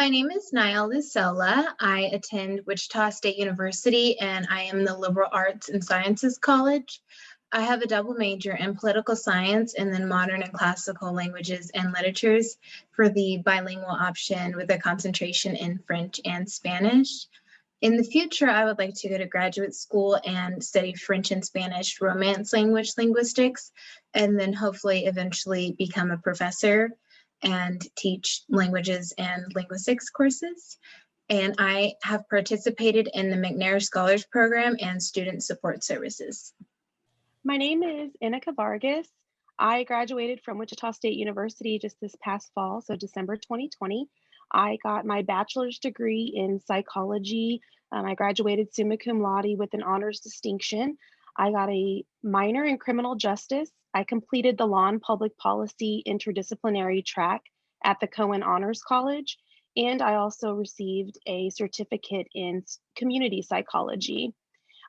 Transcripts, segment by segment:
My name is Niall Lucella. I attend Wichita State University and I am the Liberal Arts and Sciences College. I have a double major in political science and then modern and classical languages and literatures for the bilingual option with a concentration in French and Spanish. In the future, I would like to go to graduate school and study French and Spanish Romance language linguistics, and then hopefully eventually become a professor and teach languages and linguistics courses. And I have participated in the McNair Scholars Program and Student Support Services. My name is Inika Vargas. I graduated from Wichita State University just this past fall, so December 2020. I got my bachelor's degree in psychology. I graduated summa cum laude with an honors distinction. I got a minor in criminal justice. I completed the law and public policy interdisciplinary track at the Cohen Honors College, and I also received a certificate in community psychology.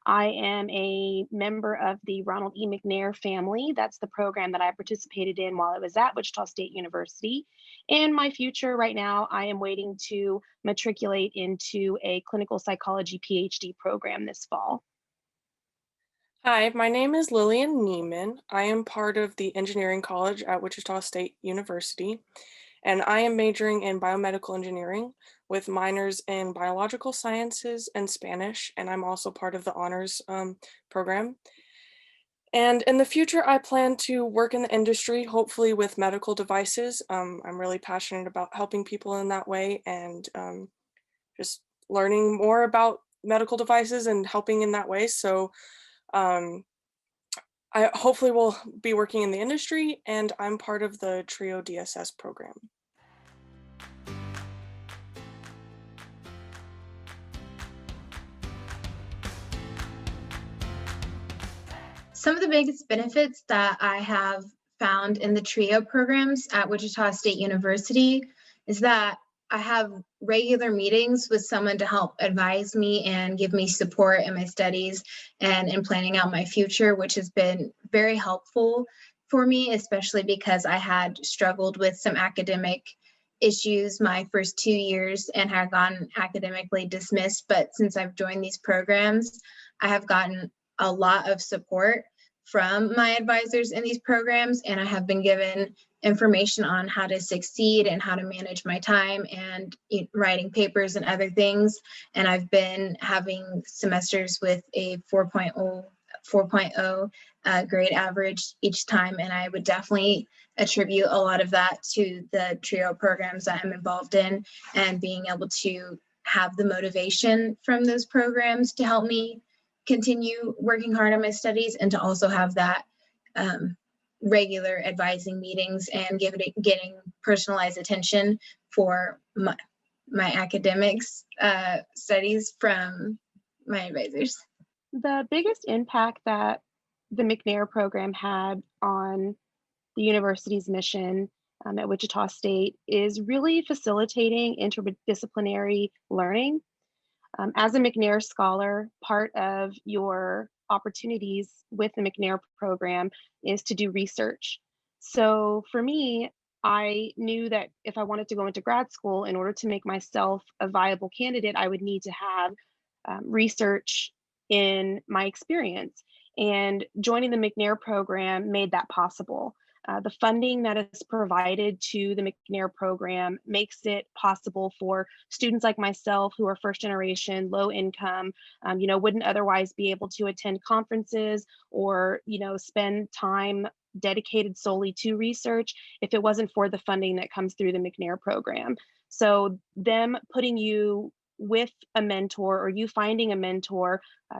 I am a member of the Ronald E. McNair family. That's the program that I participated in while I was at Wichita State University. In my future right now, I am waiting to matriculate into a clinical psychology PhD program this fall. Hi, my name is Lillian Neiman. I am part of the engineering college at Wichita State University, and I am majoring in biomedical engineering with minors in biological sciences and Spanish, and I'm also part of the honors program. And in the future, I plan to work in the industry, hopefully with medical devices. I'm really passionate about helping people in that way and just learning more about medical devices and helping in that way. So I hopefully will be working in the industry, and I'm part of the TRIO DSS program. Some of the biggest benefits that I have found in the TRIO programs at Wichita State University is that I have regular meetings with someone to help advise me and give me support in my studies and in planning out my future, which has been very helpful for me, especially because I had struggled with some academic issues my first 2 years and had gotten academically dismissed. But since I've joined these programs, I have gotten a lot of support from my advisors in these programs, and I have been given information on how to succeed and how to manage my time and writing papers and other things. And I've been having semesters with a 4.0 grade average each time, and I would definitely attribute a lot of that to the TRIO programs that I'm involved in and being able to have the motivation from those programs to help me continue working hard on my studies and to also have that regular advising meetings and getting personalized attention for my academics studies from my advisors. The biggest impact that the McNair program had on the university's mission at Wichita State is really facilitating interdisciplinary learning. As a McNair scholar, part of your opportunities with the McNair program is to do research. So for me, I knew that if I wanted to go into grad school, in order to make myself a viable candidate, I would need to have research in my experience. And joining the McNair program made that possible. The funding that is provided to the McNair program makes it possible for students like myself who are first generation, low income, wouldn't otherwise be able to attend conferences or, spend time dedicated solely to research if it wasn't for the funding that comes through the McNair program. So them putting you with a mentor or you finding a mentor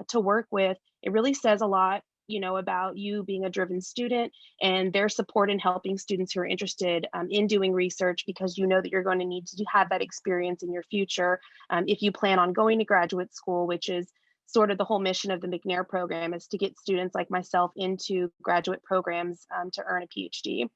to work with, it really says a lot about you being a driven student and their support in helping students who are interested in doing research, because that you're going to need to have that experience in your future if you plan on going to graduate school, which is sort of the whole mission of the McNair program, is to get students like myself into graduate programs to earn a PhD.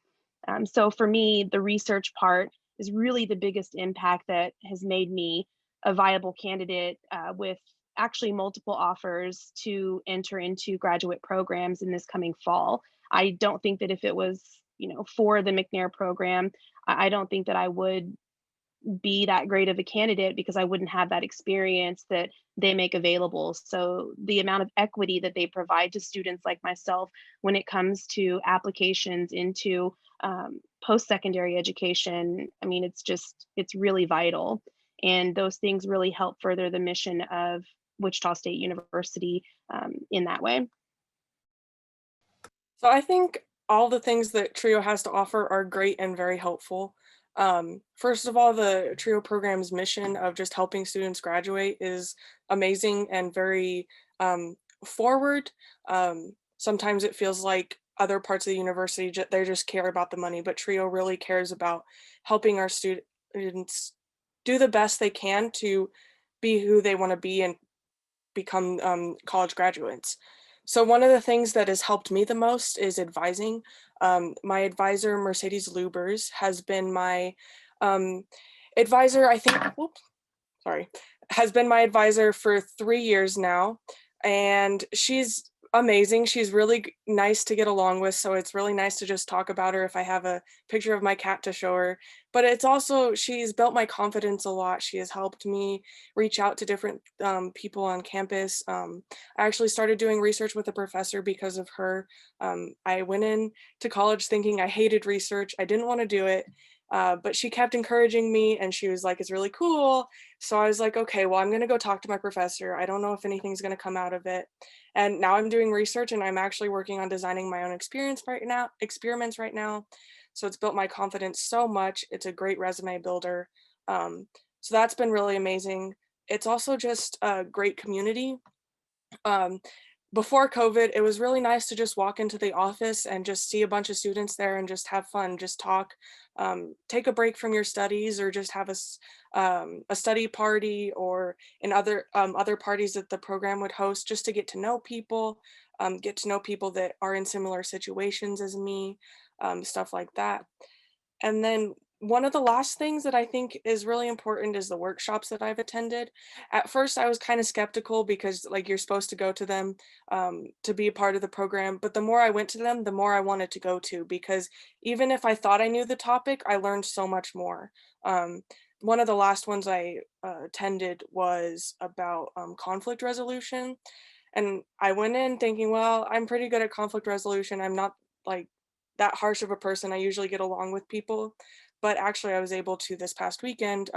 So for me, the research part is really the biggest impact that has made me a viable candidate with actually multiple offers to enter into graduate programs in this coming fall. I don't think that if it was, for the McNair program, I don't think that I would be that great of a candidate because I wouldn't have that experience that they make available. So the amount of equity that they provide to students like myself when it comes to applications into post-secondary education, I mean, it's really vital. And those things really help further the mission of Wichita State University in that way. So I think all the things that TRIO has to offer are great and very helpful. First of all, the TRIO program's mission of just helping students graduate is amazing and very forward. Sometimes it feels like other parts of the university, they just care about the money, but TRIO really cares about helping our students do the best they can to be who they want to be and become college graduates. So one of the things that has helped me the most is advising. My advisor, Mercedes Lubers, has been my advisor, I think, sorry, has been my advisor for 3 years now. And she's amazing. She's really nice to get along with. So it's really nice to just talk about her if I have a picture of my cat to show her. But it's also, she's built my confidence a lot. She has helped me reach out to different people on campus. I actually started doing research with a professor because of her. I went in to college thinking I hated research. I didn't want to do it. But she kept encouraging me and she was like, it's really cool. So I was like, okay, well, I'm going to go talk to my professor. I don't know if anything's going to come out of it. And now I'm doing research and I'm actually working on designing my own experiments right now. So it's built my confidence so much. It's a great resume builder. So that's been really amazing. It's also just a great community. Um, Before COVID, it was really nice to just walk into the office and just see a bunch of students there and just have fun, just talk, take a break from your studies, or just have a study party, or in other parties that the program would host, just to get to know people, that are in similar situations as me, stuff like that. And then one of the last things that I think is really important is the workshops that I've attended. At first, I was kind of skeptical because like you're supposed to go to them to be a part of the program. But the more I went to them, the more I wanted to go to, because even if I thought I knew the topic, I learned so much more. One of the last ones I attended was about conflict resolution. And I went in thinking, well, I'm pretty good at conflict resolution. I'm not like that harsh of a person. I usually get along with people. But actually, I was able to this past weekend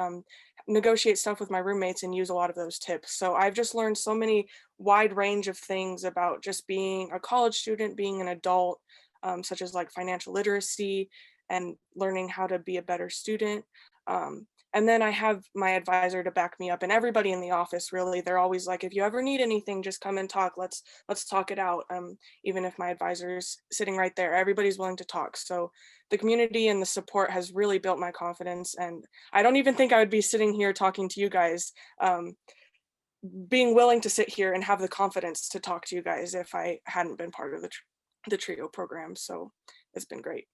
negotiate stuff with my roommates and use a lot of those tips. So I've just learned so many wide range of things about just being a college student, being an adult, such as like financial literacy and learning how to be a better student. And then I have my advisor to back me up, and everybody in the office, really, they're always like, if you ever need anything, just come and talk. Let's talk it out. Even if my advisor is sitting right there, everybody's willing to talk. So the community and the support has really built my confidence. And I don't even think I would be sitting here talking to you guys, being willing to sit here and have the confidence to talk to you guys if I hadn't been part of the TRIO program. So it's been great.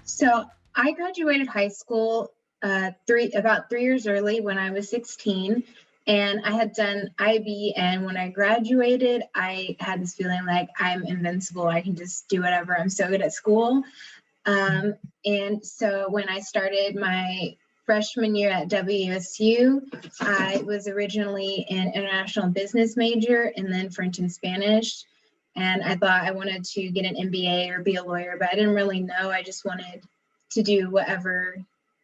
So I graduated high school about 3 years early when I was 16, and I had done IB. And when I graduated, I had this feeling like I'm invincible. I can just do whatever. I'm so good at school. And so when I started my freshman year at WSU, I was originally an international business major and then French and Spanish. And I thought I wanted to get an MBA or be a lawyer, but I didn't really know. I just wanted to do whatever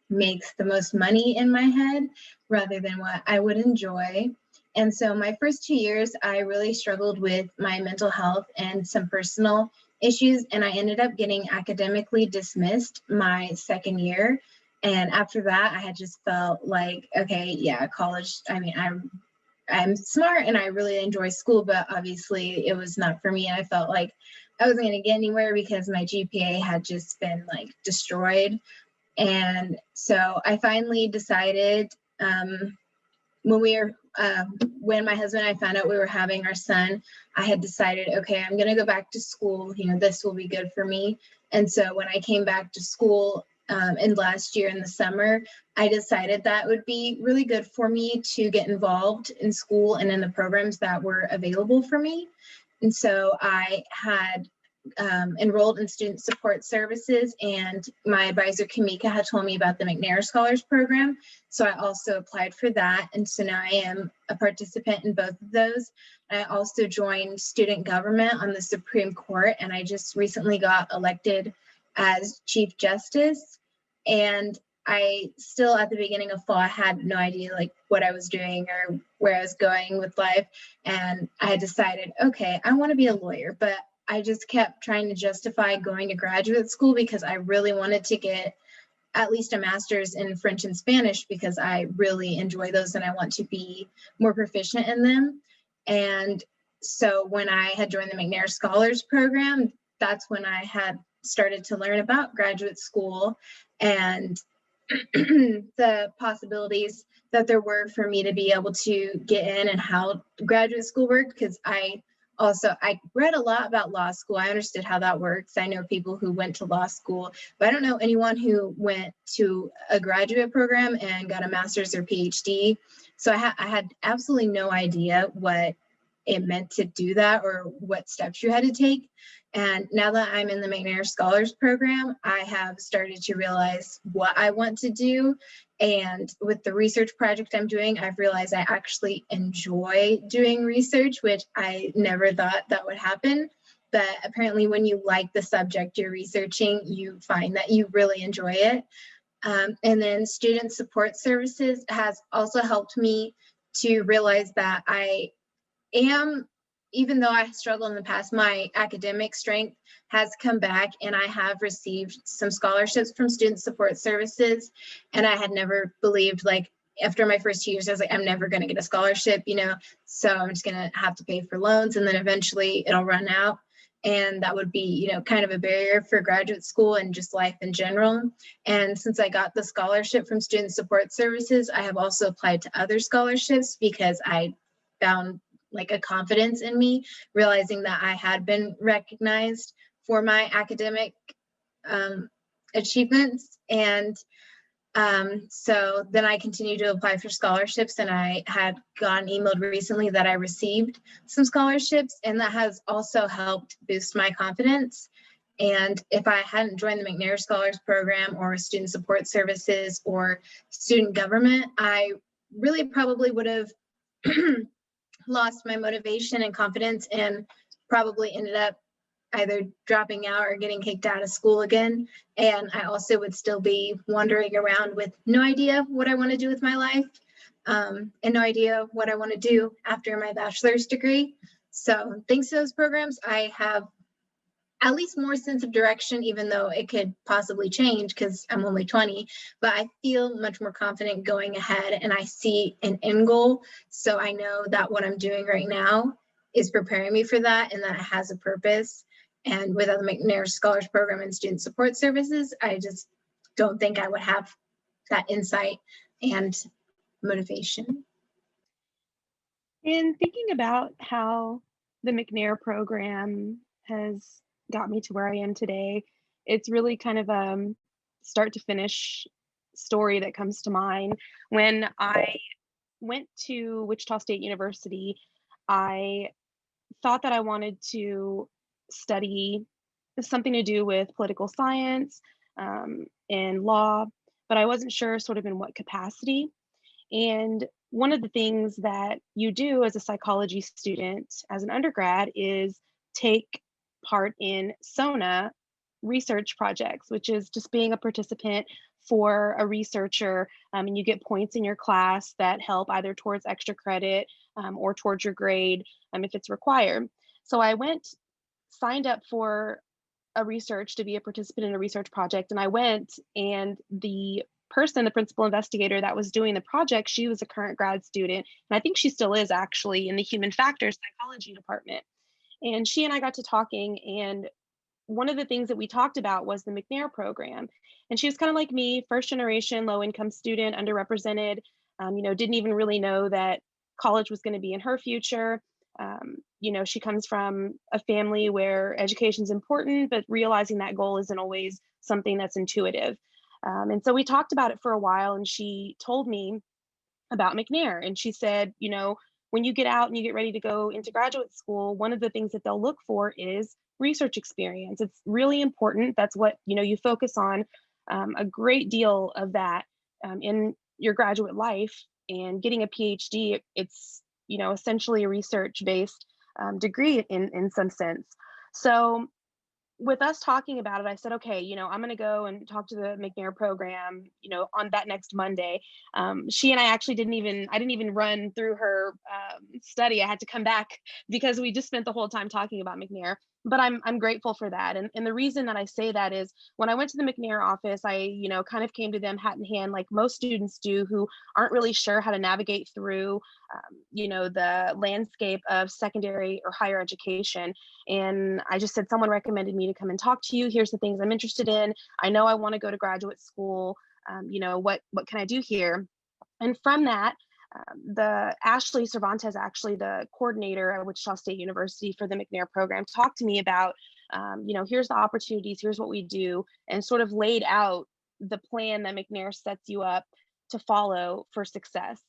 makes the most money in my head rather than what I would enjoy. And so my first 2 years, I really struggled with my mental health and some personal issues, and I ended up getting academically dismissed my second year. And after that, I had just felt like, okay, yeah, college, I mean, I'm smart and I really enjoy school, but obviously it was not for me. And I felt like I wasn't going to get anywhere because my GPA had just been like destroyed. And so I finally decided when my husband and I found out we were having our son, I had decided, okay, I'm going to go back to school. You know, this will be good for me. And so when I came back to school in last year in the summer, I decided that would be really good for me to get involved in school and in the programs that were available for me. And so I had enrolled in student support services, and my advisor Kamika had told me about the McNair Scholars Program. So I also applied for that. And so now I am a participant in both of those. I also joined student government on the Supreme Court, and I just recently got elected as Chief Justice. And I still, at the beginning of fall, I had no idea like what I was doing or where I was going with life. And I decided, okay, I want to be a lawyer, but I just kept trying to justify going to graduate school because I really wanted to get at least a master's in French and Spanish because I really enjoy those and I want to be more proficient in them. And so when I had joined the McNair Scholars Program, that's when I had started to learn about graduate school and the possibilities that there were for me to be able to get in and how graduate school worked, because I read a lot about law school. I understood how that works. I know people who went to law school, but I don't know anyone who went to a graduate program and got a master's or PhD. So I had absolutely no idea what it meant to do that or what steps you had to take. And now that I'm in the McNair Scholars Program, I have started to realize what I want to do. And with the research project I'm doing, I've realized I actually enjoy doing research, which I never thought that would happen. But apparently when you like the subject you're researching, you find that you really enjoy it. And then student support services has also helped me to realize that I am, even though I struggled in the past, my academic strength has come back, and I have received some scholarships from student support services. And I had never believed, like, after my first 2 years, I was like, I'm never going to get a scholarship, so I'm just going to have to pay for loans, and then eventually it'll run out. And that would be, kind of a barrier for graduate school and just life in general. And since I got the scholarship from student support services, I have also applied to other scholarships because I found like a confidence in me, realizing that I had been recognized for my academic achievements. And so then I continued to apply for scholarships, and I had gotten emailed recently that I received some scholarships, and that has also helped boost my confidence. And if I hadn't joined the McNair Scholars Program or student support services or student government, I really probably would have lost my motivation and confidence and probably ended up either dropping out or getting kicked out of school again. And I also would still be wandering around with no idea what I want to do with my life, and no idea what I want to do after my bachelor's degree. So thanks to those programs, I have at least more sense of direction, even though it could possibly change because I'm only 20, but I feel much more confident going ahead, and I see an end goal. So I know that what I'm doing right now is preparing me for that, and that it has a purpose. And without the McNair Scholars Program and student support services, I just don't think I would have that insight and motivation. And thinking about how the McNair program has got me to where I am today, it's really kind of a start to finish story that comes to mind. When I went to Wichita State University, I thought that I wanted to study something to do with political science and law, but I wasn't sure sort of in what capacity. And one of the things that you do as a psychology student, as an undergrad, is take part in SONA research projects, which is just being a participant for a researcher. And you get points in your class that help either towards extra credit or towards your grade if it's required. So I signed up for a research to be a participant in a research project. And I went, and the principal investigator that was doing the project, she was a current grad student. And I think she still is actually in the human factors psychology department. And she and I got to talking. And one of the things that we talked about was the McNair program. And she was kind of like me, first generation, low income student, underrepresented, didn't even really know that college was going to be in her future. She comes from a family where education is important, but realizing that goal isn't always something that's intuitive. And so we talked about it for a while, and she told me about McNair, and she said, when you get out and you get ready to go into graduate school, one of the things that they'll look for is research experience. It's really important. That's what, you focus on a great deal of that in your graduate life. And getting a PhD, it's, essentially a research-based degree in some sense. So with us talking about it, I said, okay, I'm going to go and talk to the McNair program, on that next Monday. She and I actually I didn't even run through her study. I had to come back because we just spent the whole time talking about McNair. But I'm grateful for that. And the reason that I say that is when I went to the McNair office, I, kind of came to them hat in hand, like most students do who aren't really sure how to navigate through, the landscape of secondary or higher education. And I just said, someone recommended me to come and talk to you. Here's the things I'm interested in. I know I want to go to graduate school. What can I do here? And from that, the Ashley Cervantes, actually the coordinator at Wichita State University for the McNair program, talked to me about, here's the opportunities, here's what we do, and sort of laid out the plan that McNair sets you up to follow for success.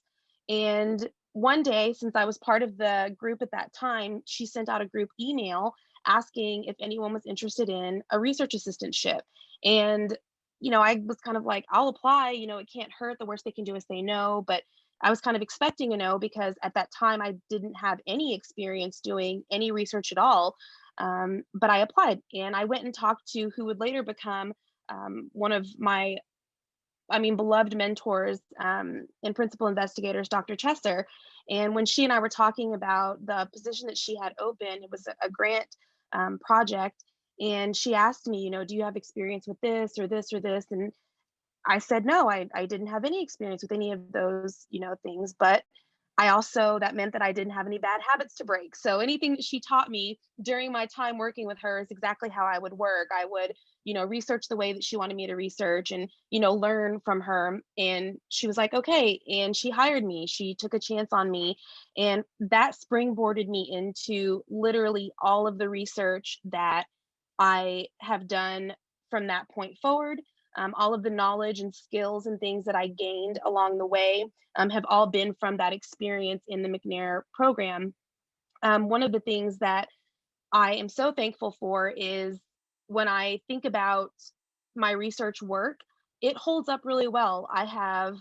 And one day, since I was part of the group at that time, she sent out a group email asking if anyone was interested in a research assistantship. And, I was kind of like, I'll apply, it can't hurt. The worst they can do is say no. But I was kind of expecting a no because at that time I didn't have any experience doing any research at all. But I applied and I went and talked to who would later become one of my beloved mentors and principal investigators, Dr. Chesser. And when she and I were talking about the position that she had open, it was a grant project. And she asked me, do you have experience with this or this or this? And I said, no, I didn't have any experience with any of those, things. But that meant that I didn't have any bad habits to break. So anything that she taught me during my time working with her is exactly how I would work. I would, research the way that she wanted me to research and, learn from her. And she was like, okay. And she hired me. She took a chance on me. And that springboarded me into literally all of the research that I have done from that point forward. All of the knowledge and skills and things that I gained along the way have all been from that experience in the McNair program. One of the things that I am so thankful for is when I think about my research work, it holds up really well. I have,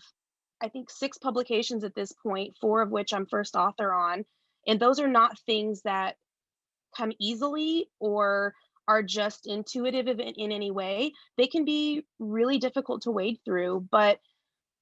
I think, 6 publications at this point, 4 of which I'm first author on. And those are not things that come easily or are just intuitive in any way. They can be really difficult to wade through, but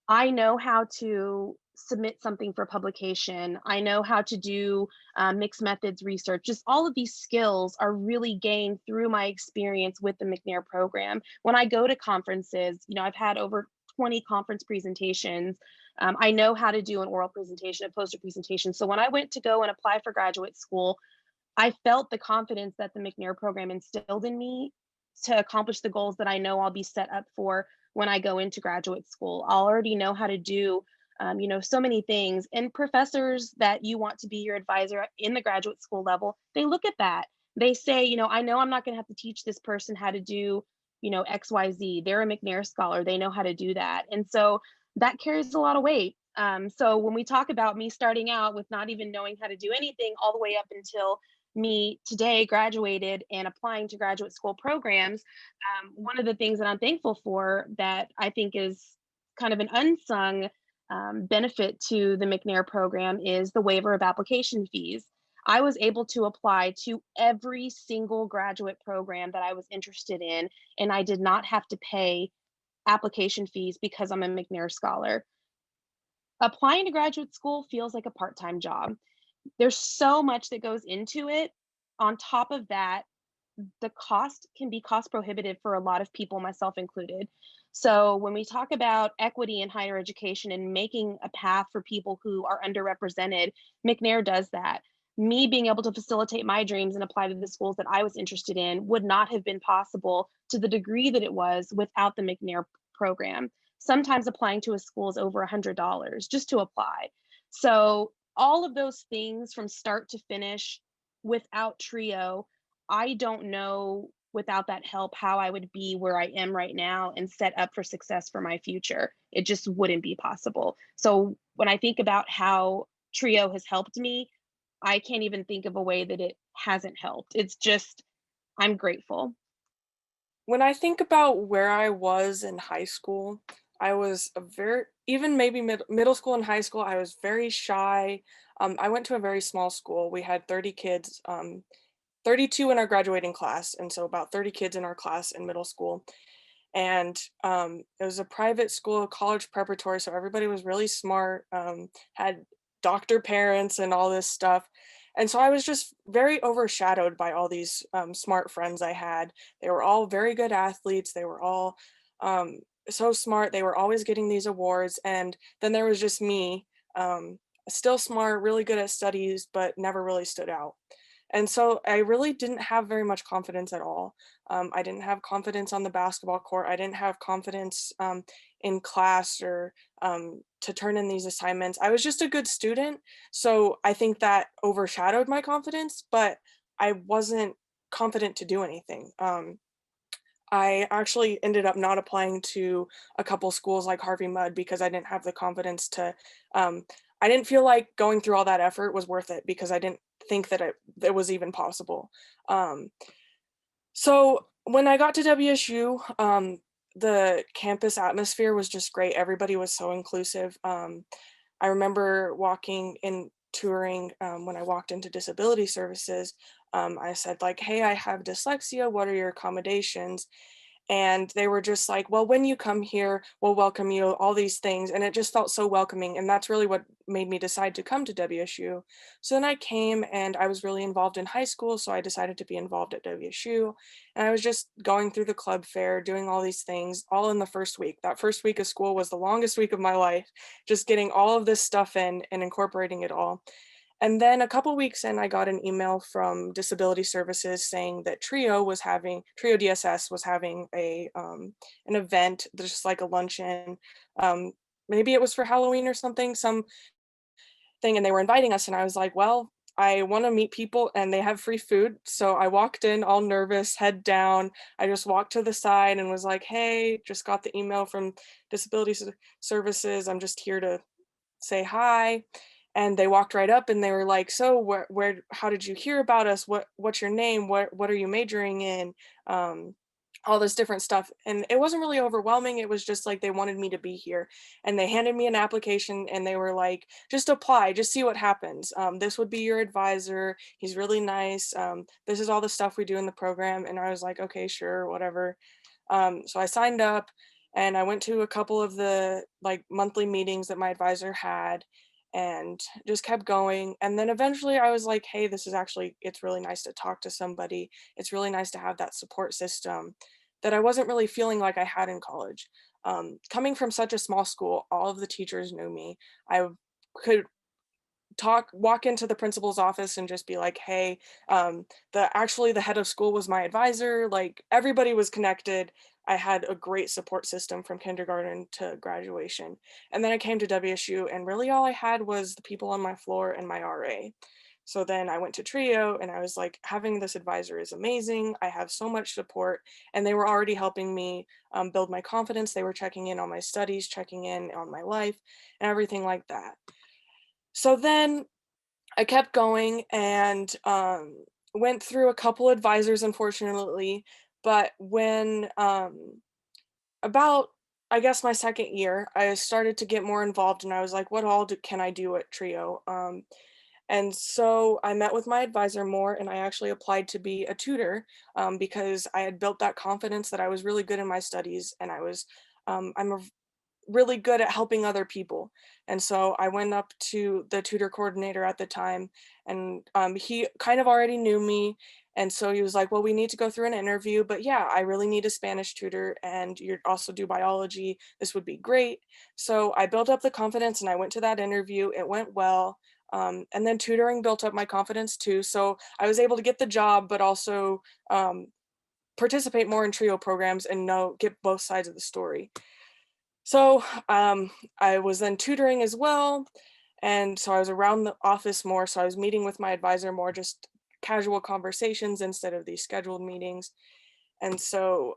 I know how to submit something for publication. I know how to do mixed methods research. Just all of these skills are really gained through my experience with the McNair program. When I go to conferences, I've had over 20 conference presentations. I know how to do an oral presentation, a poster presentation. So when I went to go and apply for graduate school, I felt the confidence that the McNair program instilled in me to accomplish the goals that I know I'll be set up for when I go into graduate school. I'll already know how to do, so many things. And professors that you want to be your advisor in the graduate school level, they look at that. They say, I know I'm not going to have to teach this person how to do, XYZ. They're a McNair scholar. They know how to do that. And so that carries a lot of weight. So when we talk about me starting out with not even knowing how to do anything all the way up until me today graduated and applying to graduate school programs, one of the things that I'm thankful for that I think is kind of an unsung benefit to the McNair program is the waiver of application fees. I was able to apply to every single graduate program that I was interested in, and I did not have to pay application fees because I'm a McNair scholar. Applying to graduate school feels like a part-time job. There's so much that goes into it. On top of that, the cost can be cost prohibitive for a lot of people, myself included. So when we talk about equity in higher education and making a path for people who are underrepresented, McNair does that. Me being able to facilitate my dreams and apply to the schools that I was interested in would not have been possible to the degree that it was without the McNair program. Sometimes applying to a school is over $100 just to apply. So all of those things from start to finish without TRIO, I don't know without that help how I would be where I am right now and set up for success for my future. It just wouldn't be possible. So when I think about how TRIO has helped me, I can't even think of a way that it hasn't helped. It's just, I'm grateful. When I think about where I was in high school, I was a very, even maybe middle school and high school, I was very shy. I went to a very small school. We had 30 kids, 32 in our graduating class, and so about 30 kids in our class in middle school. And it was a private school, college preparatory, so everybody was really smart, had doctor parents and all this stuff. And so I was just very overshadowed by all these smart friends I had. They were all very good athletes. They were all so smart. They were always getting these awards. And then there was just me, still smart, really good at studies, but never really stood out. And so I really didn't have very much confidence at all. I didn't have confidence on the basketball court. I didn't have confidence in class or to turn in these assignments. I was just a good student. So I think that overshadowed my confidence, but I wasn't confident to do anything. I actually ended up not applying to a couple schools like Harvey Mudd because I didn't have the confidence to, I didn't feel like going through all that effort was worth it because I didn't think that it was even possible. Um, so when I got to WSU, the campus atmosphere was just great. Everybody was so inclusive. I remember walking in touring when I walked into disability services. I said like, "Hey, I have dyslexia. What are your accommodations?" And they were just like, well, when you come here, we'll welcome you, all these things. And it just felt so welcoming. And that's really what made me decide to come to WSU. So then I came and I was really involved in high school. So I decided to be involved at WSU. And I was just going through the club fair, doing all these things all in the first week. That first week of school was the longest week of my life, just getting all of this stuff in and incorporating it all. And then a couple weeks in, I got an email from Disability Services saying that Trio DSS was having an event, just like a luncheon. Um, Maybe it was for Halloween or something, and they were inviting us. And I was like, well, I want to meet people and they have free food. So I walked in all nervous, head down. I just walked to the side and was like, hey, just got the email from Disability Services. I'm just here to say hi. And they walked right up and they were like, so how did you hear about us? What's your name? What are you majoring in? All this different stuff. And it wasn't really overwhelming. It was just like they wanted me to be here. And they handed me an application and they were like, just apply, just see what happens. This would be your advisor. He's really nice. This is all the stuff we do in the program. And I was like, okay, sure, whatever. So I signed up and I went to a couple of the like monthly meetings that my advisor had and just kept going. And then eventually I was like, hey, it's really nice to talk to somebody. It's really nice to have that support system that I wasn't really feeling like I had in college. Coming from such a small school, all of the teachers knew me. I could walk into the principal's office and just be like, hey, the head of school was my advisor. Like everybody was connected. I had a great support system from kindergarten to graduation. And then I came to WSU and really all I had was the people on my floor and my RA. So then I went to Trio and I was like, having this advisor is amazing. I have so much support. And they were already helping me build my confidence. They were checking in on my studies, checking in on my life, and everything like that. So then I kept going and went through a couple advisors, unfortunately. But when about, I guess, my second year, I started to get more involved and I was like, what all can I do at Trio? And so I met with my advisor more and I actually applied to be a tutor because I had built that confidence that I was really good in my studies and I'm a really good at helping other people. And so I went up to the tutor coordinator at the time and he kind of already knew me. And so he was like, well, we need to go through an interview, but yeah, I really need a Spanish tutor and you also do biology. This would be great. So I built up the confidence and I went to that interview. It went well. And then tutoring built up my confidence too. So I was able to get the job, but also participate more in Trio programs and get both sides of the story. So I was then tutoring as well. And so I was around the office more. So I was meeting with my advisor more, just casual conversations instead of these scheduled meetings. And so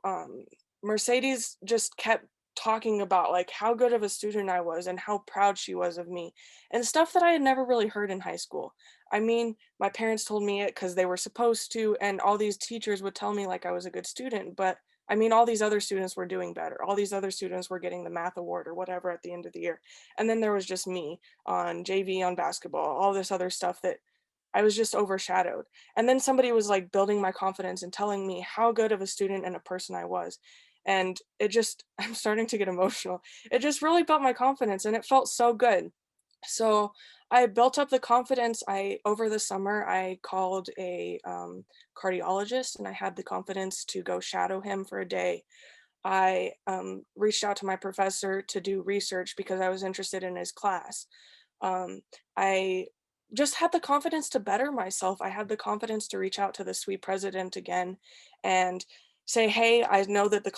Mercedes just kept talking about like how good of a student I was and how proud she was of me and stuff that I had never really heard in high school. I mean, my parents told me it because they were supposed to, and all these teachers would tell me like I was a good student, but I mean, all these other students were doing better. All these other students were getting the math award or whatever at the end of the year. And then there was just me on JV, on basketball, all this other stuff that I was just overshadowed. And then somebody was like building my confidence and telling me how good of a student and a person I was. And it just, I'm starting to get emotional. It just really built my confidence and it felt so good. So I built up the confidence. Over the summer, I called a cardiologist and I had the confidence to go shadow him for a day. I reached out to my professor to do research because I was interested in his class. I just had the confidence to better myself. I had the confidence to reach out to the SWE president again and say, hey, I know that the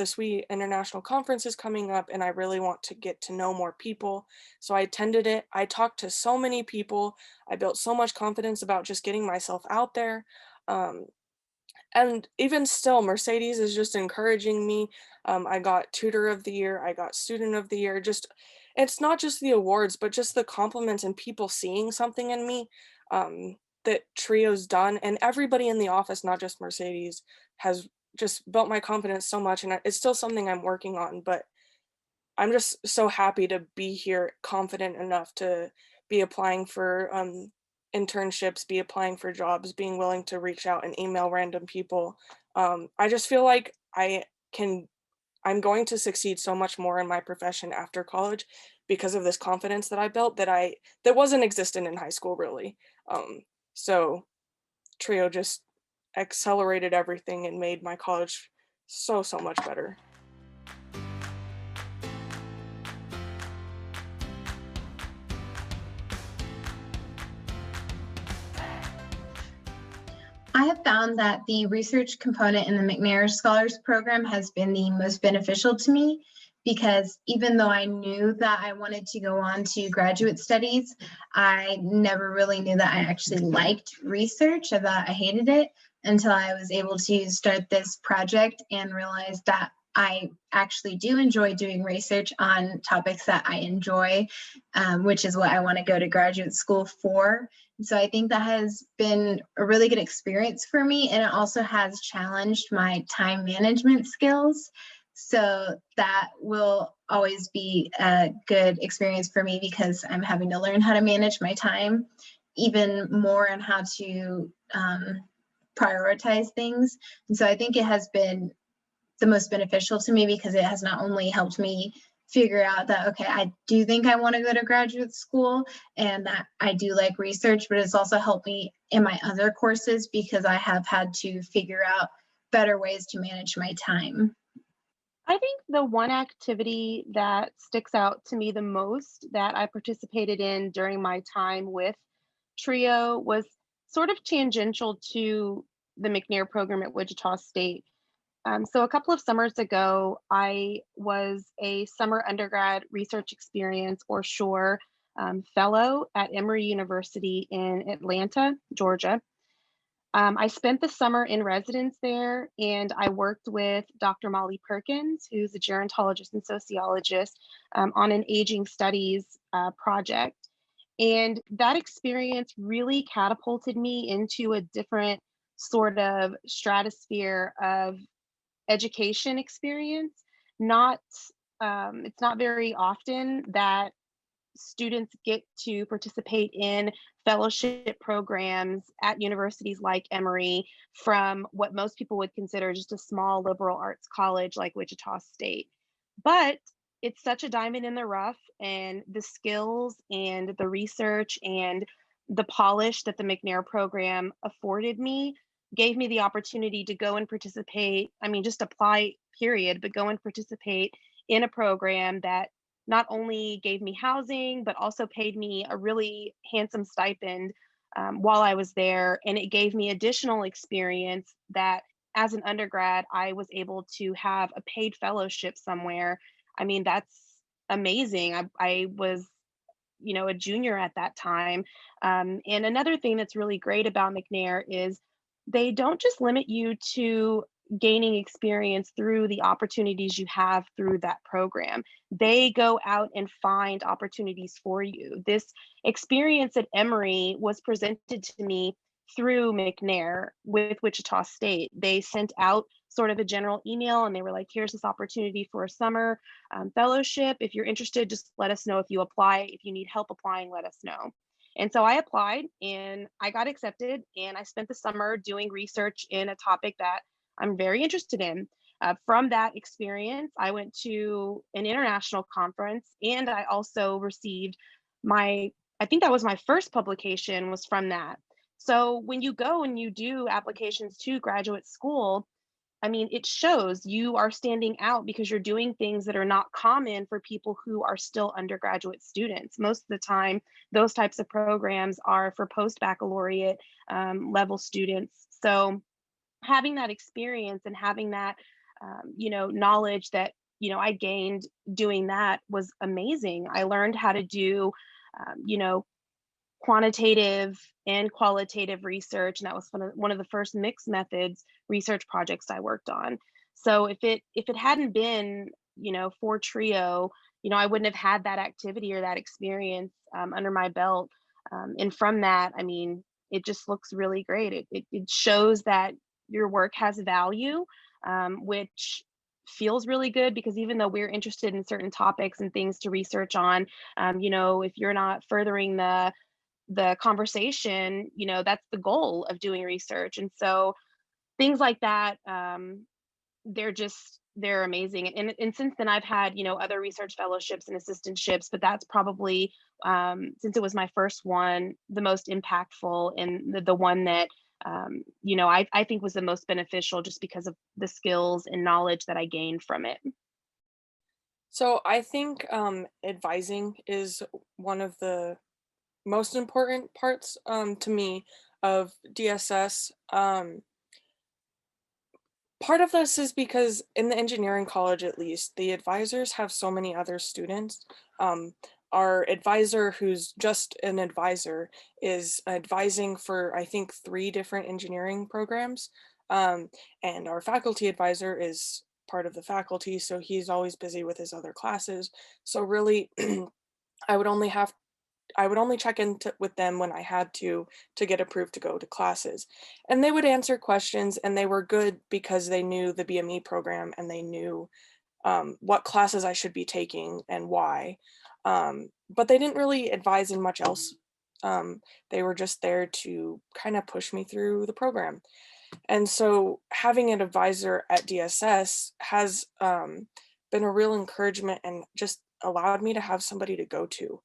SWE International Conference is coming up, and I really want to get to know more people. So I attended it. I talked to so many people. I built so much confidence about just getting myself out there. Um, and even still, Mercedes is just encouraging me. I got tutor of the year, I got student of the year. Just, it's not just the awards, but just the compliments and people seeing something in me that Trio's done. And everybody in the office, not just Mercedes, has just built my confidence so much. And it's still something I'm working on, but I'm just so happy to be here, confident enough to be applying for internships, be applying for jobs, being willing to reach out and email random people. I just feel like can, I'm going to succeed so much more in my profession after college because of this confidence that I built that wasn't existent in high school really. So Trio just accelerated everything and made my college so much better. I have found that the research component in the McNair Scholars Program has been the most beneficial to me because even though I knew that I wanted to go on to graduate studies, I never really knew that I actually liked research or that I hated it until I was able to start this project and realize that I actually do enjoy doing research on topics that I enjoy, which is what I want to go to graduate school for. So I think that has been a really good experience for me, and it also has challenged my time management skills. So that will always be a good experience for me because I'm having to learn how to manage my time even more and how to prioritize things. And so I think it has been the most beneficial to me because it has not only helped me figure out that, okay, I do think I want to go to graduate school and that I do like research, but it's also helped me in my other courses because I have had to figure out better ways to manage my time. I think the one activity that sticks out to me the most that I participated in during my time with Trio was sort of tangential to the McNair program at Wichita State. So a couple of summers ago, I was a summer undergrad research experience or SHORE fellow at Emory University in Atlanta, Georgia. I spent the summer in residence there and I worked with Dr. Molly Perkins, who's a gerontologist and sociologist, on an aging studies project. And that experience really catapulted me into a different sort of stratosphere of education experience. Not, it's not very often that students get to participate in fellowship programs at universities like Emory from what most people would consider just a small liberal arts college like Wichita State. But it's such a diamond in the rough, and the skills and the research and the polish that the McNair program afforded me gave me the opportunity to go and participate. I mean, just apply, period, but go and participate in a program that not only gave me housing, but also paid me a really handsome stipend while I was there. And it gave me additional experience that as an undergrad, I was able to have a paid fellowship somewhere. I mean, that's amazing. I was, a junior at that time. And another thing that's really great about McNair is they don't just limit you to gaining experience through the opportunities you have through that program. They go out and find opportunities for you. This experience at Emory was presented to me through McNair with Wichita State. They sent out sort of a general email and they were like, here's this opportunity for a summer fellowship. If you're interested, just let us know. If you apply. If you need help applying, let us know. And so I applied and I got accepted, and I spent the summer doing research in a topic that I'm very interested in. From that experience, I went to an international conference, and I also received I think that was my first publication was from that. So when you go and you do applications to graduate school, I mean, it shows you are standing out because you're doing things that are not common for people who are still undergraduate students. Most of the time, those types of programs are for post-baccalaureate level students. So having that experience and having that, knowledge that, I gained doing that was amazing. I learned how to do, quantitative and qualitative research, and that was one of the first mixed methods research projects I worked on. So if it hadn't been, for TRIO, I wouldn't have had that activity or that experience under my belt. And from that, I mean, it just looks really great. It shows that your work has value, which feels really good, because even though we're interested in certain topics and things to research on, if you're not furthering the conversation, that's the goal of doing research. And so things like that, they're amazing. And since then I've had, other research fellowships and assistantships, but that's probably, since it was my first one, the most impactful, and the one that, I think was the most beneficial, just because of the skills and knowledge that I gained from it. So I think advising is one of the most important parts to me of DSS. Part of this is because in the engineering college, at least, the advisors have so many other students. Our advisor, who's just an advisor, is advising for, I think, 3 different engineering programs. And our faculty advisor is part of the faculty, so he's always busy with his other classes. So really, I would only have I would only check in with them when I had to get approved to go to classes. And they would answer questions, and they were good because they knew the BME program and they knew what classes I should be taking and why. But they didn't really advise in much else. They were just there to kind of push me through the program. And so having an advisor at DSS has been a real encouragement and just allowed me to have somebody to go to.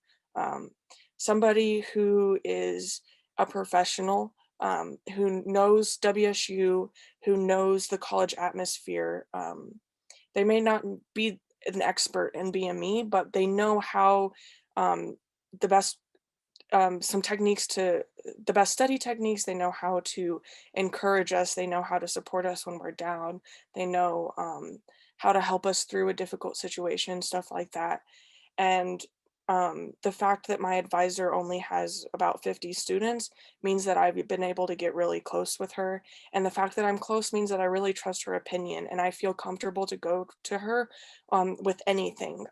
Somebody who is a professional, who knows WSU, who knows the college atmosphere. They may not be an expert in BME, but they know how the best the best study techniques. They know how to encourage us. They know how to support us when we're down. They know how to help us through a difficult situation, stuff like that. And the fact that my advisor only has about 50 students means that I've been able to get really close with her. And the fact that I'm close means that I really trust her opinion, and I feel comfortable to go to her with anything.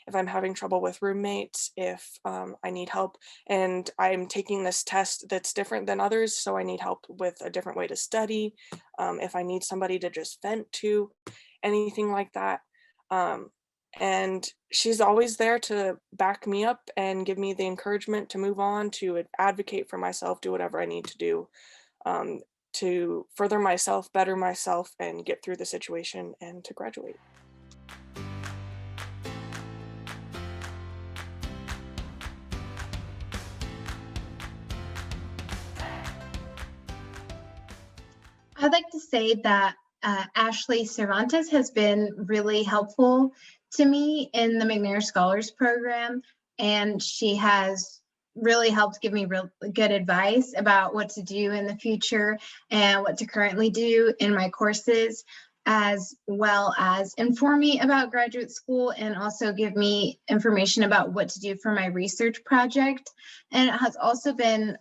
If I'm having trouble with roommates, if I need help and I'm taking this test that's different than others, so I need help with a different way to study, if I need somebody to just vent to, anything like that. And she's always there to back me up and give me the encouragement to move on, to advocate for myself, do whatever I need to do to further myself, better myself, and get through the situation and to graduate. I'd like to say that Ashley Cervantes has been really helpful to me in the McNair Scholars Program, and she has really helped give me real good advice about what to do in the future and what to currently do in my courses, as well as inform me about graduate school and also give me information about what to do for my research project. And it has also been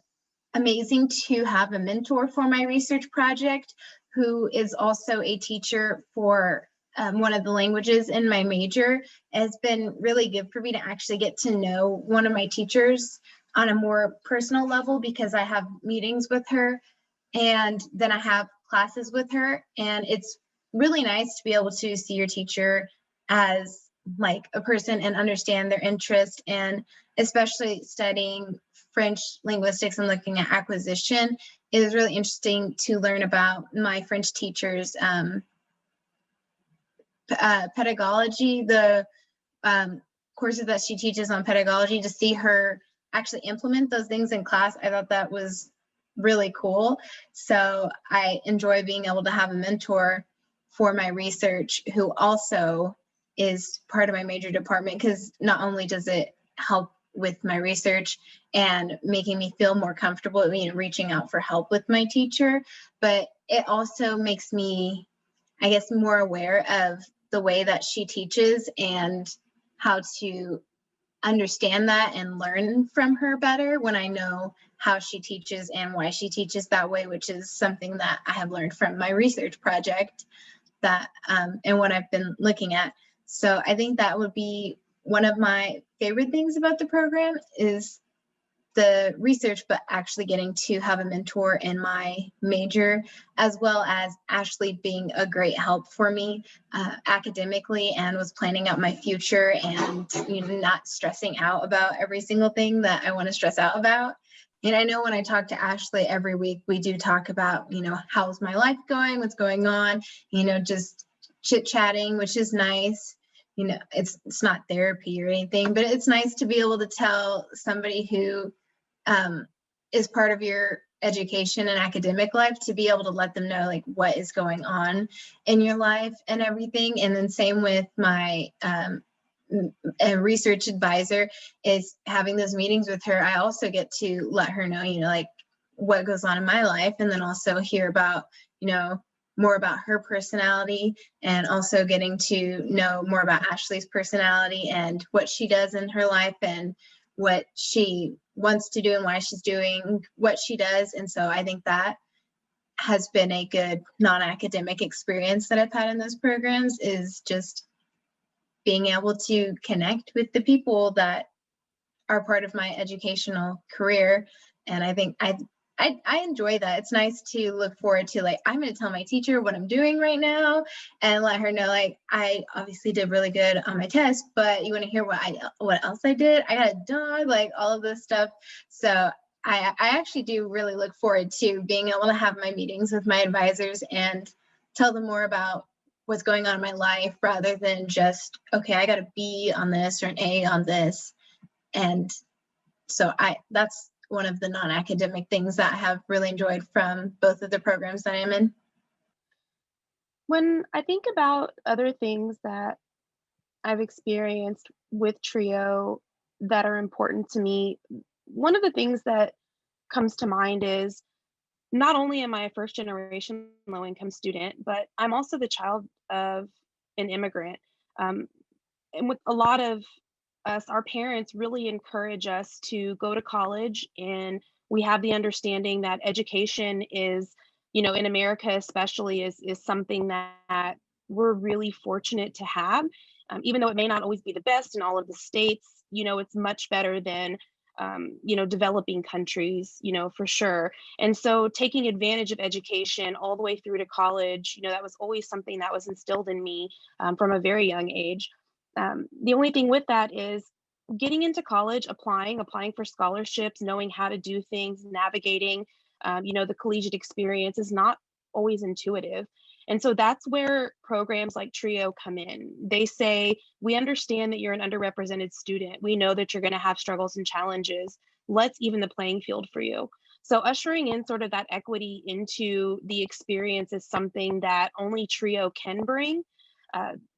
amazing to have a mentor for my research project who is also a teacher for one of the languages in my major. Has been really good for me to actually get to know one of my teachers on a more personal level, because I have meetings with her and then I have classes with her. And it's really nice to be able to see your teacher as like a person and understand their interest, and especially studying French linguistics and looking at acquisition. It is really interesting to learn about my French teacher's pedagogy, the courses that she teaches on pedagogy, to see her actually implement those things in class. I thought that was really cool. So I enjoy being able to have a mentor for my research who also is part of my major department, because not only does it help with my research and making me feel more comfortable, reaching out for help with my teacher, but it also makes me, I guess, more aware of the way that she teaches and how to understand that and learn from her better when I know how she teaches and why she teaches that way, which is something that I have learned from my research project that and what I've been looking at. So I think that would be one of my favorite things about the program, is the research, but actually getting to have a mentor in my major, as well as Ashley being a great help for me academically, and was planning out my future and not stressing out about every single thing that I want to stress out about. And I know when I talk to Ashley every week, we do talk about, how's my life going, what's going on, just chit chatting, which is nice. It's not therapy or anything, but it's nice to be able to tell somebody who is part of your education and academic life, to be able to let them know like what is going on in your life and everything. And then same with my research advisor, is having those meetings with her. I also get to let her know, like what goes on in my life, and then also hear about, more about her personality, and also getting to know more about Ashley's personality and what she does in her life and what she wants to do and why she's doing what she does. And so I think that has been a good non-academic experience that I've had in those programs, is just being able to connect with the people that are part of my educational career. And I think I enjoy that. It's nice to look forward to, like, I'm going to tell my teacher what I'm doing right now and let her know, like, I obviously did really good on my test, but you want to hear what else I did? I got a dog, like all of this stuff. So I actually do really look forward to being able to have my meetings with my advisors and tell them more about what's going on in my life, rather than just, okay, I got a B on this or an A on this. And so that's one of the non-academic things that I have really enjoyed from both of the programs that I'm in. When I think about other things that I've experienced with TRIO that are important to me, one of the things that comes to mind is, not only am I a first generation low income student, but I'm also the child of an immigrant. Um, and with a lot of us, our parents really encourage us to go to college, and we have the understanding that education is, in America especially, is something that we're really fortunate to have. Even though it may not always be the best in all of the states, it's much better than developing countries, for sure. And so taking advantage of education all the way through to college, that was always something that was instilled in me from a very young age. The only thing with that is getting into college, applying for scholarships, knowing how to do things, navigating, the collegiate experience is not always intuitive. And so that's where programs like TRIO come in. They say, we understand that you're an underrepresented student. We know that you're going to have struggles and challenges. Let's even the playing field for you. So ushering in sort of that equity into the experience is something that only TRIO can bring.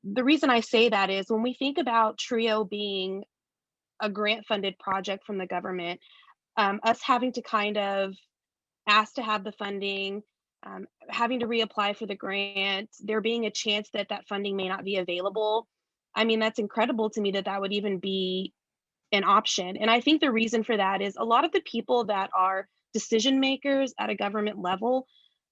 The reason I say that is, when we think about TRIO being a grant funded project from the government, us having to kind of ask to have the funding, having to reapply for the grant, there being a chance that that funding may not be available. I mean, that's incredible to me that that would even be an option. And I think the reason for that is, a lot of the people that are decision makers at a government level,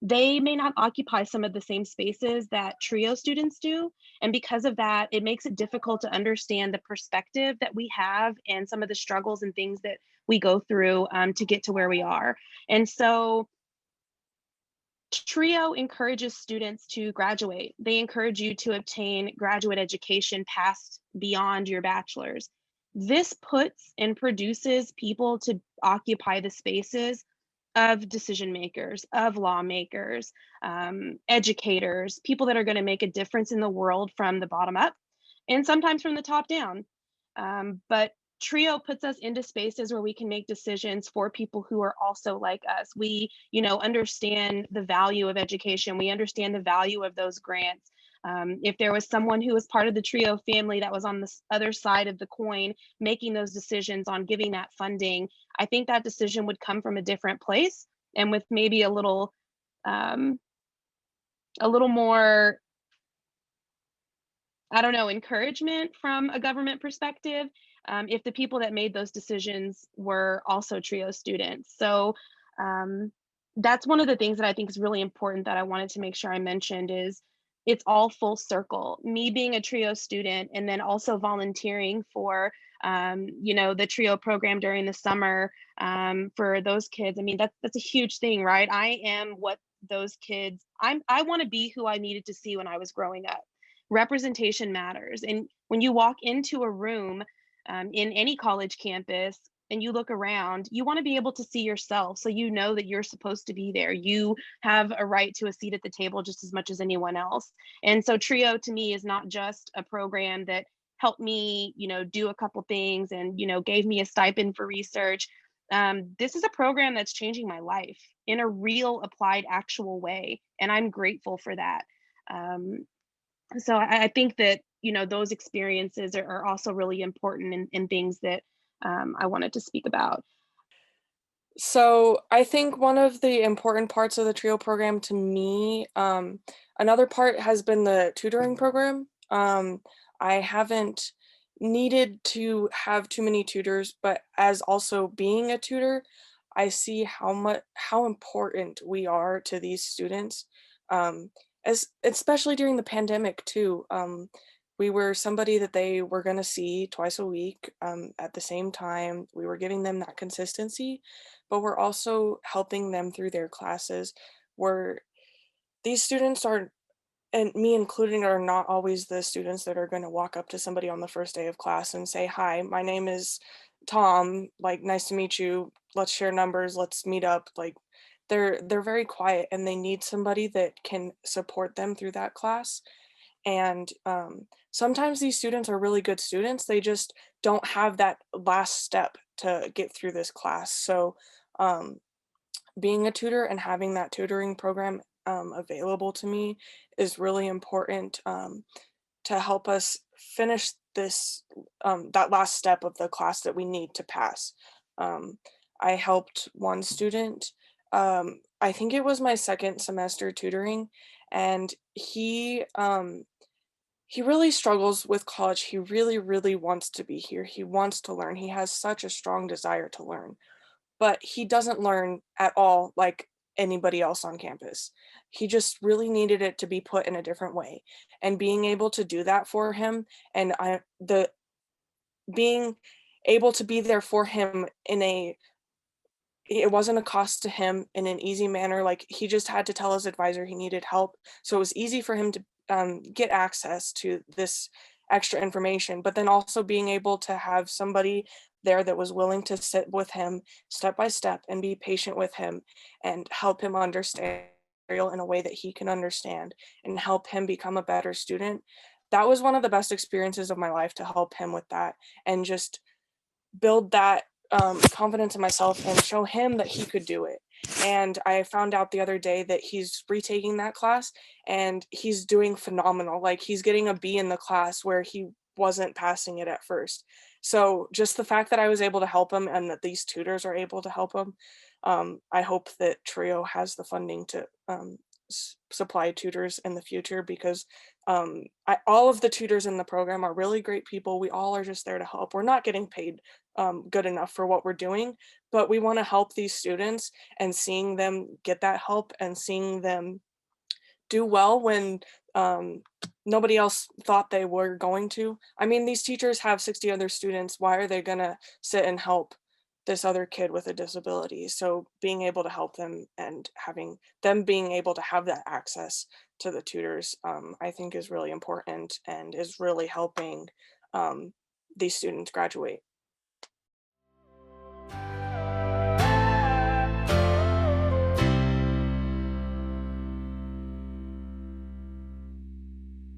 they may not occupy some of the same spaces that TRIO students do. And because of that, it makes it difficult to understand the perspective that we have and some of the struggles and things that we go through to get to where we are. And so TRIO encourages students to graduate. They encourage you to obtain graduate education past beyond your bachelor's. This puts and produces people to occupy the spaces of decision makers, of lawmakers, educators, people that are going to make a difference in the world from the bottom up and sometimes from the top down. But Trio puts us into spaces where we can make decisions for people who are also like us. We, understand the value of education. We understand the value of those grants. If there was someone who was part of the Trio family that was on the other side of the coin, making those decisions on giving that funding, I think that decision would come from a different place and with maybe a little more, I don't know, encouragement from a government perspective, if the people that made those decisions were also TRIO students. So um, that's one of the things that I think is really important that I wanted to make sure I mentioned is it's all full circle. Me being a TRIO student and then also volunteering for the TRIO program during the summer for those kids. I mean, that's a huge thing, right? I am what those kids. I want to be who I needed to see when I was growing up. Representation matters. And when you walk into a room in any college campus and you look around, you want to be able to see yourself so you know that you're supposed to be there. You have a right to a seat at the table just as much as anyone else. And so TRIO to me is not just a program that helped me, do a couple things and, gave me a stipend for research. This is a program that's changing my life in a real applied actual way. And I'm grateful for that. Um, so I think that those experiences are also really important and things that I wanted to speak about. So I think one of the important parts of the TRIO program to me, another part has been the tutoring program. I haven't needed to have too many tutors, but as also being a tutor, I see how important we are to these students, as especially during the pandemic too. We were somebody that they were going to see twice a week at the same time. We were giving them that consistency, but we're also helping them through their classes where these students are, and me including, are not always the students that are going to walk up to somebody on the first day of class and say, "Hi, my name is Tom, like nice to meet you. Let's share numbers, let's meet up." Like they're very quiet and they need somebody that can support them through that class. And sometimes these students are really good students. They just don't have that last step to get through this class. So um, being a tutor and having that tutoring program available to me is really important to help us finish this that last step of the class that we need to pass. Um, I helped one student. I think it was my second semester tutoring, and he really struggles with college. He really, really wants to be here. He wants to learn. He has such a strong desire to learn, but he doesn't learn at all like anybody else on campus. He just really needed it to be put in a different way. And being able to do that for him and the being able to be there for him in a it wasn't a cost to him in an easy manner. Like he just had to tell his advisor he needed help. So it was easy for him to get access to this extra information, but then also being able to have somebody there that was willing to sit with him step by step and be patient with him and help him understand in a way that he can understand and help him become a better student. That was one of the best experiences of my life, to help him with that and just build that confidence in myself and show him that he could do it. And I found out the other day that he's retaking that class and he's doing phenomenal. Like he's getting a B in the class where he wasn't passing it at first. So just the fact that I was able to help him and that these tutors are able to help him, I hope that Trio has the funding to supply tutors in the future, because all of the tutors in the program are really great people. We all are just there to help. We're not getting paid good enough for what we're doing, but we want to help these students, and seeing them get that help and seeing them do well when um, nobody else thought they were going to. I mean, these teachers have 60 other students. Why are they gonna sit and help this other kid with a disability? So being able to help them and having them being able to have that access to the tutors, I think is really important and is really helping these students graduate.